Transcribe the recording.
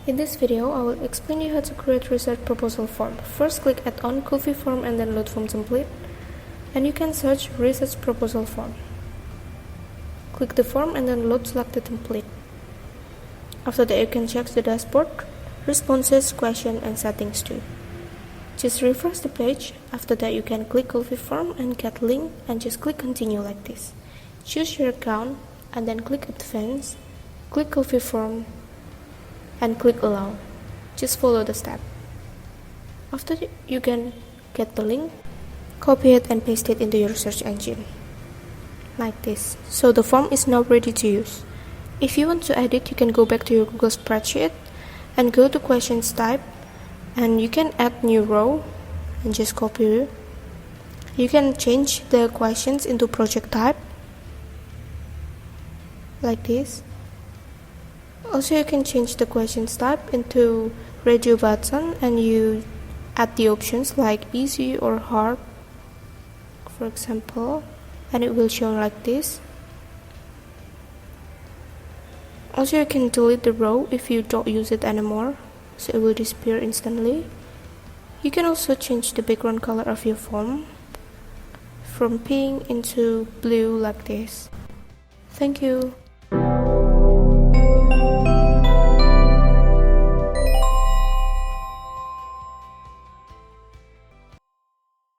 In this video, I will explain you how to create research proposal form. First, click Add on Coffee form and then Load form template, and you can search research proposal form. Click the form and then load selected template. After that, you can check the dashboard, responses, question, and settings too. Just refresh the page. After that, you can click Coffee form and get link, and just click continue like this. Choose your account and then click Advanced, click Coffee form, and click allow. Just follow the step. After you can get the link, copy it and paste it into your search engine like this. So the form is now ready to use. If you want to edit, you can go back to your Google spreadsheet and go to questions type, and you can add new row and just copy it. You can change the questions into project type like this. Also, you can change the questions type into radio button, and you add the options like easy or hard, for example, and it will show like this. Also, you can delete the row if you don't use it anymore, so it will disappear instantly. You can also change the background color of your form from pink into blue like this. Thank you.